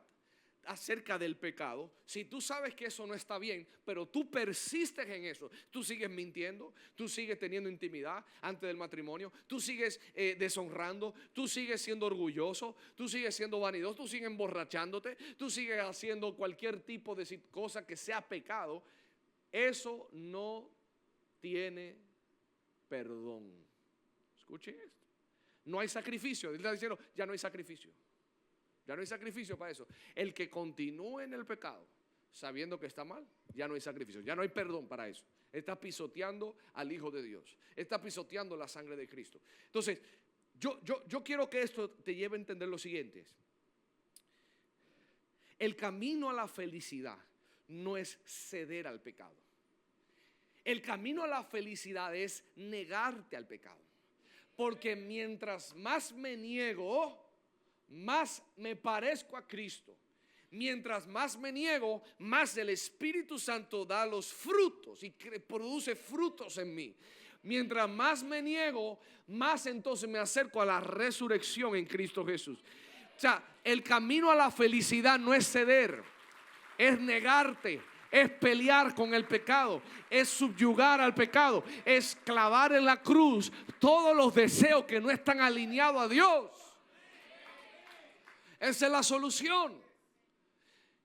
acerca del pecado, si tú sabes que eso no está bien, pero tú persistes en eso, tú sigues mintiendo, tú sigues teniendo intimidad antes del matrimonio, tú sigues deshonrando, tú sigues siendo orgulloso, tú sigues siendo vanidoso, tú sigues emborrachándote, tú sigues haciendo cualquier tipo de cosa que sea pecado, eso no tiene perdón. Escuchen esto. No hay sacrificio. Él está diciendo, ya no hay sacrificio. Ya no hay sacrificio para eso. El que continúe en el pecado, sabiendo que está mal, ya no hay sacrificio. Ya no hay perdón para eso. Está pisoteando al Hijo de Dios. Está pisoteando la sangre de Cristo. Entonces, yo quiero que esto te lleve a entender lo siguiente. El camino a la felicidad no es ceder al pecado. El camino a la felicidad es negarte al pecado. Porque mientras más me niego, más me parezco a Cristo. Mientras más me niego, más el Espíritu Santo da los frutos y produce frutos en mí. Mientras más me niego, más entonces me acerco a la resurrección en Cristo Jesús. O sea, el camino a la felicidad no es ceder, es negarte. Es pelear con el pecado, es subyugar al pecado, es clavar en la cruz todos los deseos que no están alineados a Dios. Esa es la solución.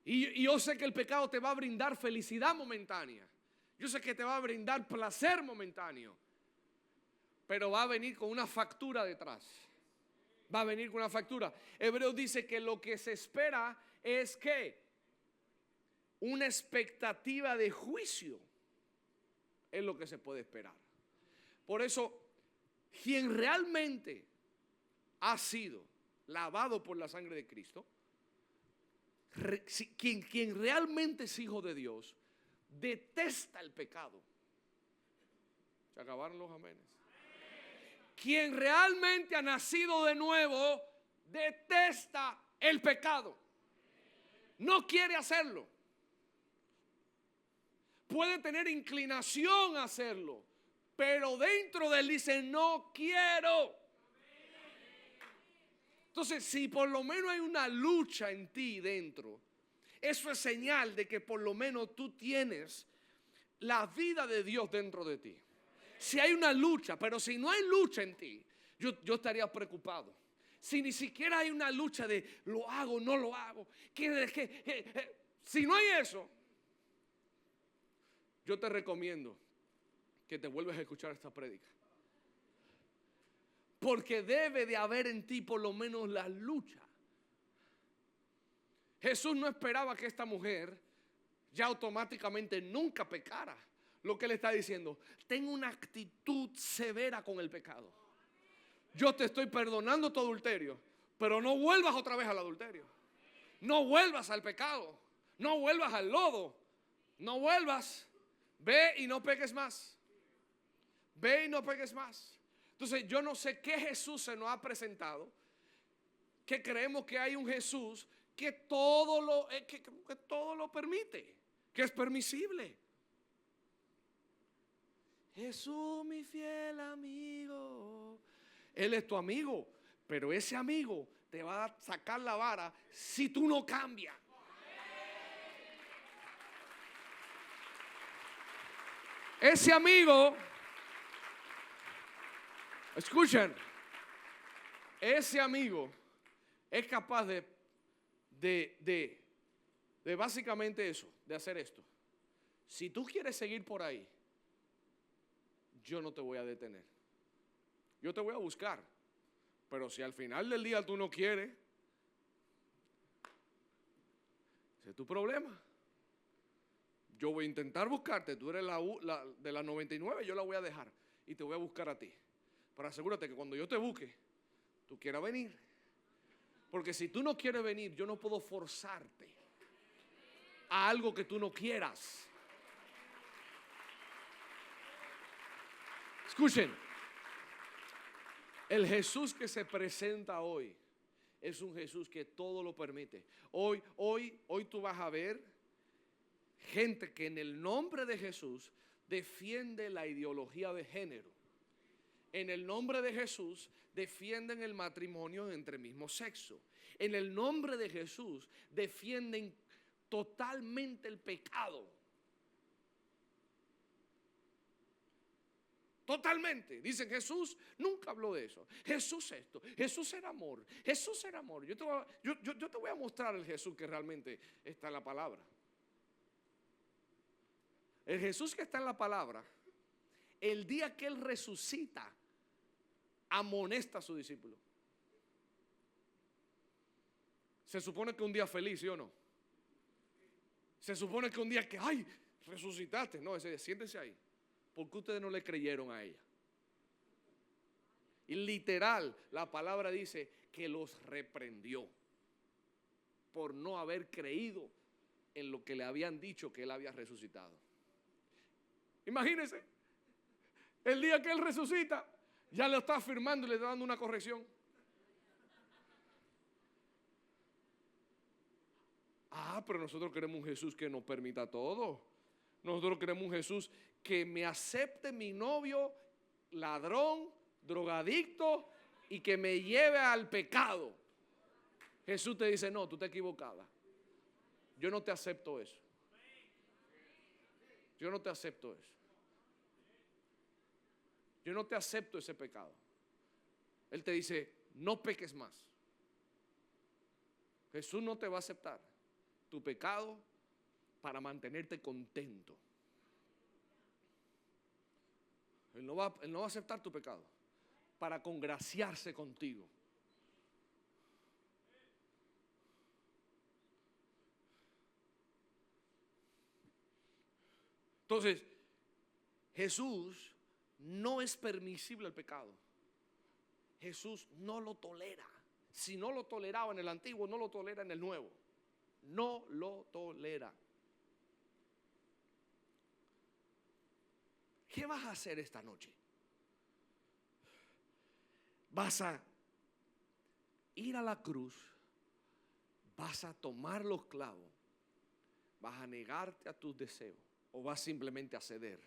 Y yo sé que el pecado te va a brindar felicidad momentánea. Yo sé que te va a brindar placer momentáneo. Pero va a venir con una factura detrás. Va a venir con una factura. Hebreos dice que lo que se espera es que una expectativa de juicio. es lo que se puede esperar. Por eso, quien realmente ha sido lavado por la sangre de Cristo, quien realmente es hijo de Dios, detesta el pecado. Se acabaron los amenes. Quien realmente ha nacido de nuevo, detesta el pecado. No quiere hacerlo. Puede tener inclinación a hacerlo, pero dentro de él dice, no quiero. Entonces, si por lo menos hay una lucha en ti dentro, eso es señal de que por lo menos tú tienes la vida de Dios dentro de ti. Si hay una lucha, pero si no hay lucha en ti, yo estaría preocupado. Si ni siquiera hay una lucha de lo hago, no lo hago. Si no hay eso, yo te recomiendo que te vuelvas a escuchar esta prédica. Porque debe de haber en ti por lo menos la lucha. Jesús no esperaba que esta mujer ya automáticamente nunca pecara. Lo que le está diciendo, ten una actitud severa con el pecado. Yo te estoy perdonando tu adulterio, pero no vuelvas otra vez al adulterio. No vuelvas al pecado. No vuelvas al lodo. No vuelvas. Ve y no peques más. Ve y no peques más. Entonces yo no sé qué Jesús se nos ha presentado, que creemos que hay un Jesús que todo lo permite, que es permisible. Jesús, mi fiel amigo. Él es tu amigo, pero ese amigo te va a sacar la vara si tú no cambias. Ese amigo, escuchen, ese amigo es capaz de básicamente eso, de hacer esto. Si tú quieres seguir por ahí, yo no te voy a detener. Yo te voy a buscar. Pero si al final del día tú no quieres, ese es tu problema. Yo voy a intentar buscarte. Tú eres de las 99, yo la voy a dejar. Y te voy a buscar a ti. Pero asegúrate que cuando yo te busque, tú quieras venir. Porque si tú no quieres venir, yo no puedo forzarte a algo que tú no quieras. Escuchen, el Jesús que se presenta hoy es un Jesús que todo lo permite. Hoy tú vas a ver gente que en el nombre de Jesús defiende la ideología de género. En el nombre de Jesús defienden el matrimonio entre mismo sexo. En el nombre de Jesús defienden totalmente el pecado. Totalmente. Dicen, Jesús nunca habló de eso. Jesús esto. Jesús era amor. Jesús era amor. Yo te voy a mostrar el Jesús que realmente está en la palabra. El Jesús que está en la palabra, el día que Él resucita, amonesta a su discípulo. Se supone que un día feliz, ¿sí o no? Se supone que un día que, ay, resucitaste. No, siéntense ahí. ¿Por qué ustedes no le creyeron a ella? Y literal, la palabra dice que los reprendió por no haber creído en lo que le habían dicho que Él había resucitado. Imagínense, el día que Él resucita, ya le está afirmando y le está dando una corrección. Pero nosotros queremos un Jesús que nos permita todo. Nosotros queremos un Jesús que me acepte mi novio, ladrón, drogadicto y que me lleve al pecado. Jesús te dice, no, tú estás equivocada. Yo no te acepto eso. Yo no te acepto eso. Yo no te acepto ese pecado. Él te dice, no peques más. Jesús no te va a aceptar tu pecado para mantenerte contento. Él no va a aceptar tu pecado para congraciarse contigo. Entonces, Jesús no es permisible el pecado. Jesús no lo tolera. Si no lo toleraba en el antiguo, no lo tolera en el nuevo. No lo tolera. ¿Qué vas a hacer esta noche? Vas a ir a la cruz, vas a tomar los clavos, vas a negarte a tus deseos o vas simplemente a ceder.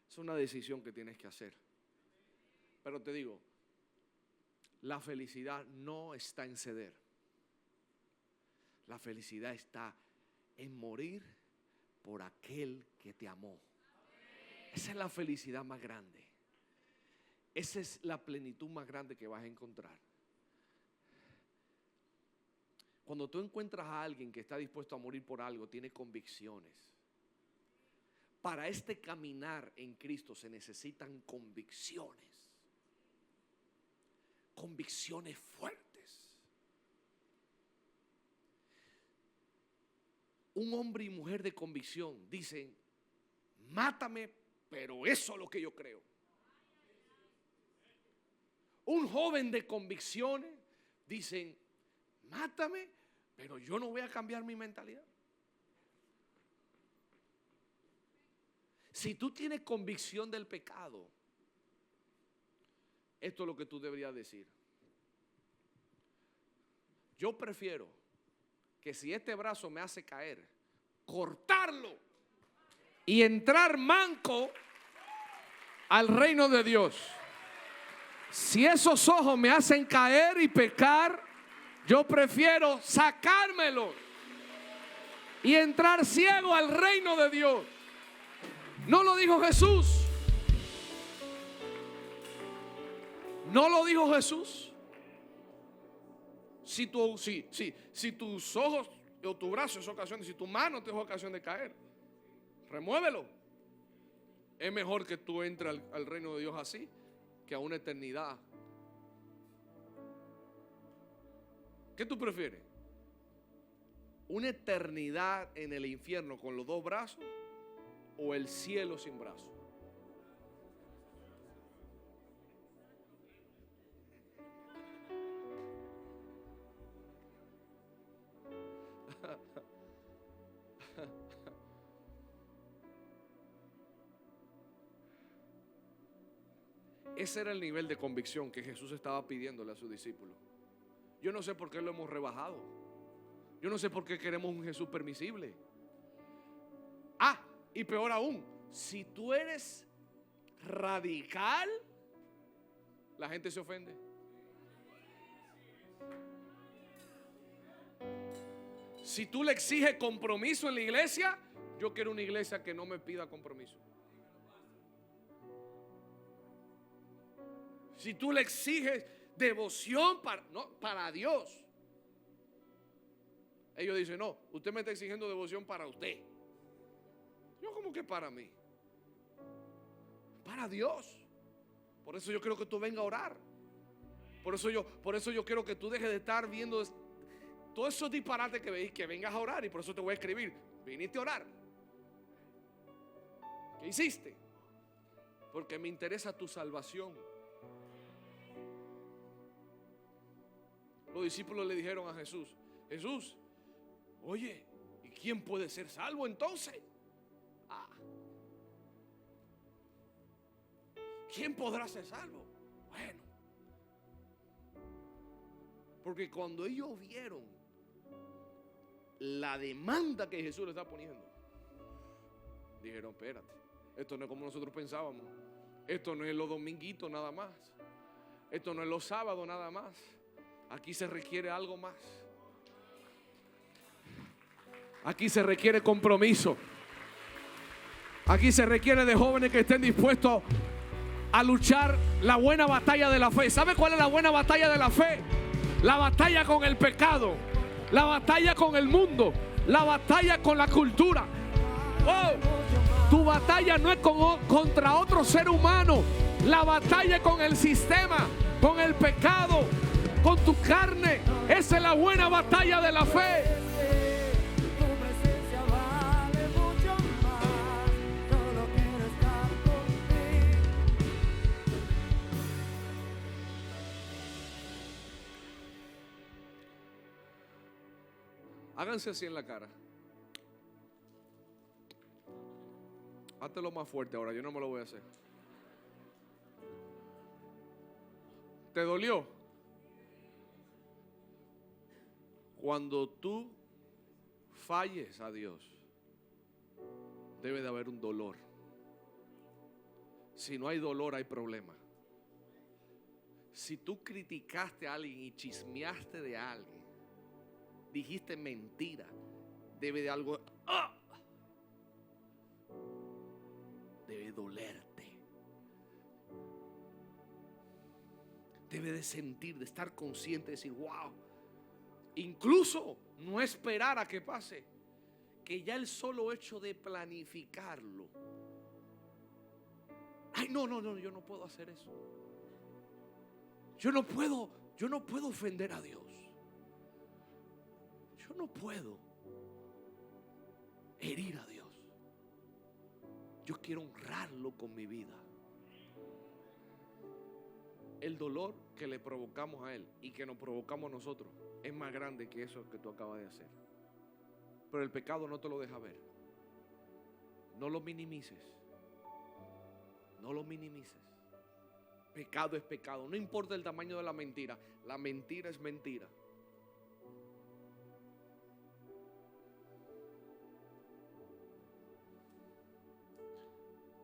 Es una decisión que tienes que hacer. Pero te digo, la felicidad no está en ceder. La felicidad está en morir por aquel que te amó. Esa es la felicidad más grande. Esa es la plenitud más grande que vas a encontrar. Cuando tú encuentras a alguien que está dispuesto a morir por algo, tiene convicciones. Para este caminar en Cristo se necesitan convicciones. Convicciones fuertes. Un hombre y mujer de convicción dicen: mátame, pero eso es lo que yo creo. Un joven de convicciones dicen: mátame, pero yo no voy a cambiar mi mentalidad. Si tú tienes convicción del pecado, esto es lo que tú deberías decir: yo prefiero que si este brazo me hace caer, cortarlo y entrar manco al reino de Dios. Si esos ojos me hacen caer y pecar, yo prefiero sacármelos y entrar ciego al reino de Dios. ¿No lo dijo Jesús? ¿No lo dijo Jesús? Si tus ojos o tu brazo es ocasión, si tu mano te es ocasión de caer, remuévelo. Es mejor que tú entres al reino de Dios así que a una eternidad. ¿Qué tú prefieres? ¿Una eternidad en el infierno con los dos brazos o el cielo sin brazos? Ese era el nivel de convicción que Jesús estaba pidiéndole a sus discípulos. Yo no sé por qué lo hemos rebajado. Yo no sé por qué queremos un Jesús permisible. Y peor aún, si tú eres radical, la gente se ofende. Si tú le exiges compromiso en la iglesia, yo quiero una iglesia que no me pida compromiso. Si tú le exiges devoción para Dios, ellos dicen: no, usted me está exigiendo devoción para usted. Yo, como que para mí, para Dios. Por eso yo quiero que tú vengas a orar. Por eso yo quiero que tú dejes de estar viendo todos esos disparates que veis, que vengas a orar. Y por eso te voy a escribir: viniste a orar. ¿Qué hiciste? Porque me interesa tu salvación. Los discípulos le dijeron a Jesús: Jesús, oye, ¿y quién puede ser salvo entonces? ¿Quién podrá ser salvo? Bueno, porque cuando ellos vieron la demanda que Jesús le está poniendo, dijeron: espérate, esto no es como nosotros pensábamos. Esto no es los dominguitos nada más. Esto no es los sábados nada más. Aquí se requiere algo más. Aquí se requiere compromiso. Aquí se requiere de jóvenes que estén dispuestos a luchar la buena batalla de la fe. ¿Sabe cuál es la buena batalla de la fe? La batalla con el pecado, la batalla con el mundo, la batalla con la cultura. Tu batalla no es contra otro ser humano. La batalla con el sistema, con el pecado, con tu carne. Esa es la buena batalla de la fe. Háganse así en la cara. Hátelo más fuerte ahora, yo no me lo voy a hacer. ¿Te dolió? Cuando tú falles a Dios, debe de haber un dolor. Si no hay dolor, hay problema. Si tú criticaste a alguien y chismeaste de alguien, dijiste mentira, debe de algo, debe dolerte. Debe de sentir, de estar consciente, de decir, wow. Incluso no esperar a que pase, que ya el solo hecho de planificarlo. Ay, no, yo no puedo hacer eso. Yo no puedo ofender a Dios. Yo no puedo herir a Dios. Yo quiero honrarlo con mi vida. El dolor que le provocamos a Él y que nos provocamos nosotros es más grande que eso que tú acabas de hacer. Pero el pecado no te lo deja ver. No lo minimices. No lo minimices. Pecado es pecado. No importa el tamaño de la mentira. La mentira es mentira.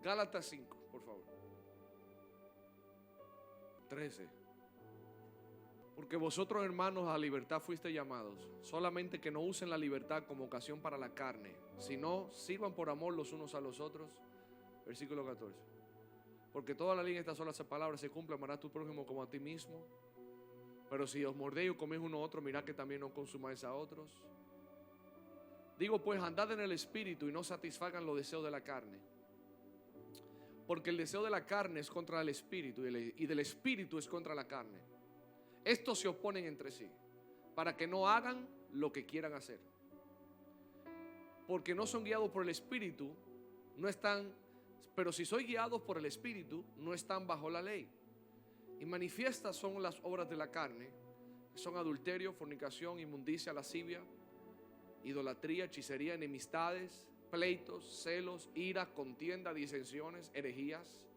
Gálatas 5, por favor. 13. Porque vosotros, hermanos, a libertad fuiste llamados, solamente que no usen la libertad como ocasión para la carne, sino sirvan por amor los unos a los otros. Versículo 14. Porque toda la ley en estas solas palabras se cumple: amarás a tu prójimo como a ti mismo. Pero si os mordéis o coméis uno a otro, mirad que también no consumáis a otros. Digo pues, andad en el espíritu y no satisfagan los deseos de la carne. Porque el deseo de la carne es contra el espíritu y del espíritu es contra la carne. Estos se oponen entre sí, para que no hagan lo que quieran hacer. Porque no son guiados por el espíritu, no están, pero si sois guiados por el espíritu, no están bajo la ley. Y manifiestas son las obras de la carne, que son adulterio, fornicación, inmundicia, lascivia, idolatría, hechicería, enemistades, pleitos, celos, ira, contienda, disensiones, herejías,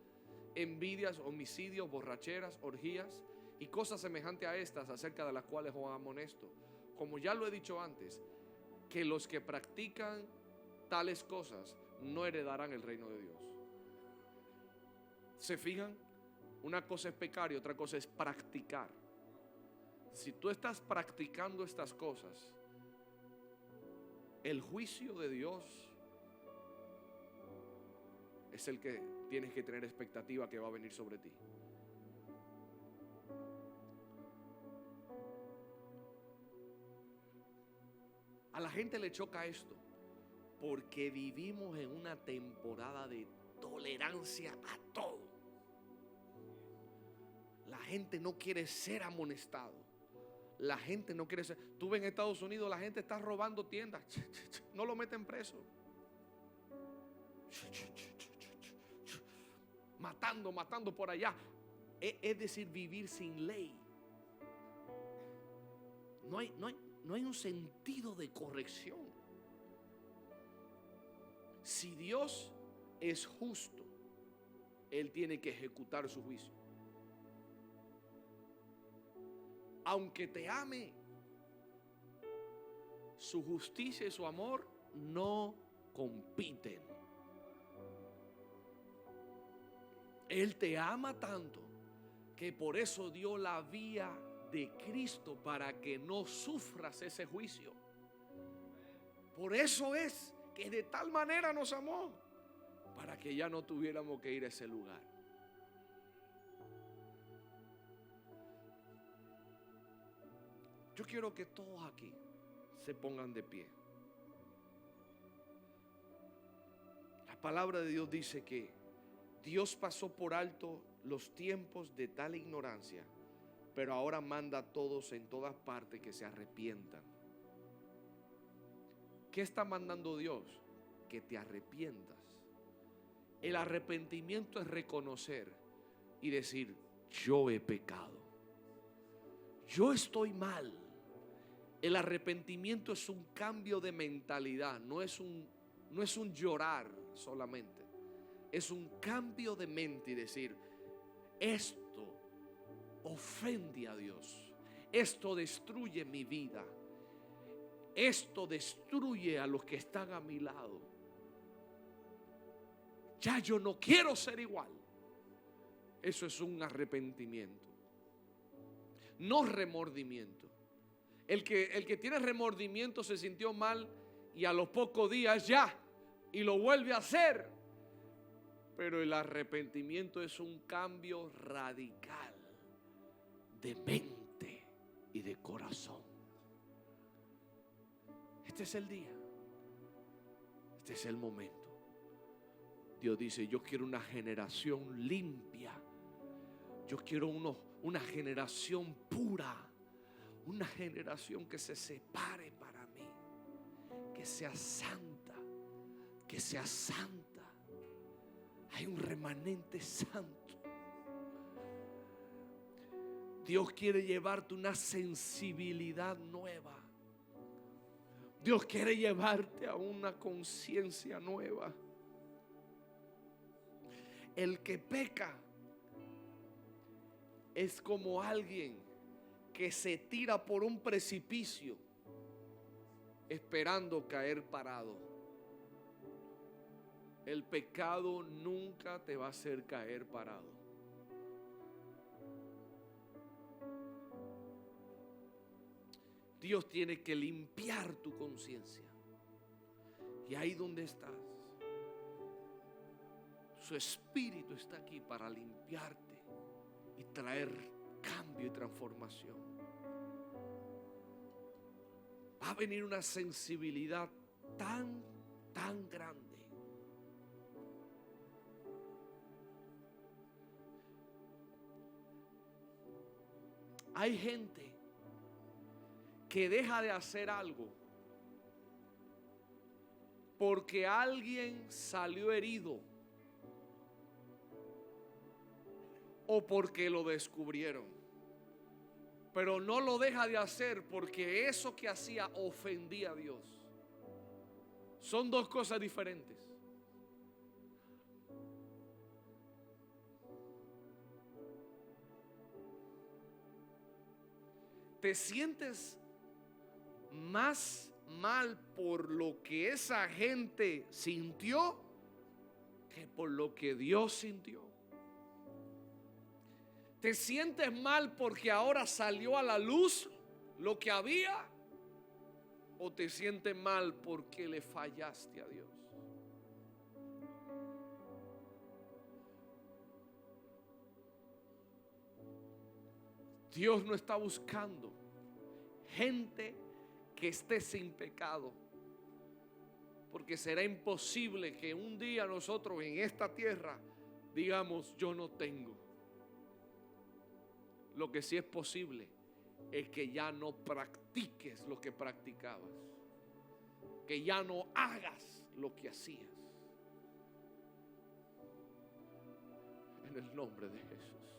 envidias, homicidios, borracheras, orgías y cosas semejantes a estas, acerca de las cuales os amonesto, como ya lo he dicho antes, que los que practican tales cosas no heredarán el reino de Dios. ¿Se fijan? Una cosa es pecar y otra cosa es practicar. Si tú estás practicando estas cosas, el juicio de Dios es el que tienes que tener expectativa que va a venir sobre ti. A la gente le choca esto porque vivimos en una temporada de tolerancia a todo. La gente no quiere ser amonestado. La gente no quiere ser. Tú ves en Estados Unidos, la gente está robando tiendas. No lo meten preso. Matando por allá. Es decir, vivir sin ley. No hay un sentido de corrección. Si Dios es justo, Él tiene que ejecutar su juicio. Aunque te ame, su justicia y su amor no compiten. Él te ama tanto que por eso dio la vía de Cristo, para que no sufras ese juicio. Por eso es que de tal manera nos amó, para que ya no tuviéramos que ir a ese lugar. Yo quiero que todos aquí se pongan de pie. La palabra de Dios dice que Dios pasó por alto los tiempos de tal ignorancia, pero ahora manda a todos en todas partes que se arrepientan. ¿Qué está mandando Dios? Que te arrepientas. El arrepentimiento es reconocer y decir: yo he pecado, yo estoy mal, El arrepentimiento es un cambio de mentalidad, no es un llorar solamente. Es un cambio de mente y decir, esto ofende a Dios, esto destruye mi vida, esto destruye a los que están a mi lado. Ya yo no quiero ser igual. Eso es un arrepentimiento, no remordimiento. El que tiene remordimiento se sintió mal y a los pocos días ya, y lo vuelve a hacer. Pero el arrepentimiento es un cambio radical de mente y de corazón. Este es el día. Este es el momento. Dios dice, yo quiero una generación limpia. Yo quiero una generación pura. Una generación que se separe para mí. Que sea santa. Que sea santa. Hay un remanente santo. Dios quiere llevarte una sensibilidad nueva. Dios quiere llevarte a una conciencia nueva. El que peca es como alguien que se tira por un precipicio esperando caer parado. El pecado nunca te va a hacer caer parado. Dios tiene que limpiar tu conciencia. Y ahí donde estás, su espíritu está aquí para limpiarte y traer cambio y transformación. Va a venir una sensibilidad tan grande. Hay gente que deja de hacer algo porque alguien salió herido o porque lo descubrieron, pero no lo deja de hacer porque eso que hacía ofendía a Dios. Son dos cosas diferentes. ¿Te sientes más mal por lo que esa gente sintió que por lo que Dios sintió? ¿Te sientes mal porque ahora salió a la luz lo que había? ¿O te sientes mal porque le fallaste a Dios? Dios no está buscando gente que esté sin pecado, porque será imposible que un día nosotros en esta tierra digamos yo no tengo. Lo que sí es posible es que ya no practiques lo que practicabas, que ya no hagas lo que hacías. En el nombre de Jesús.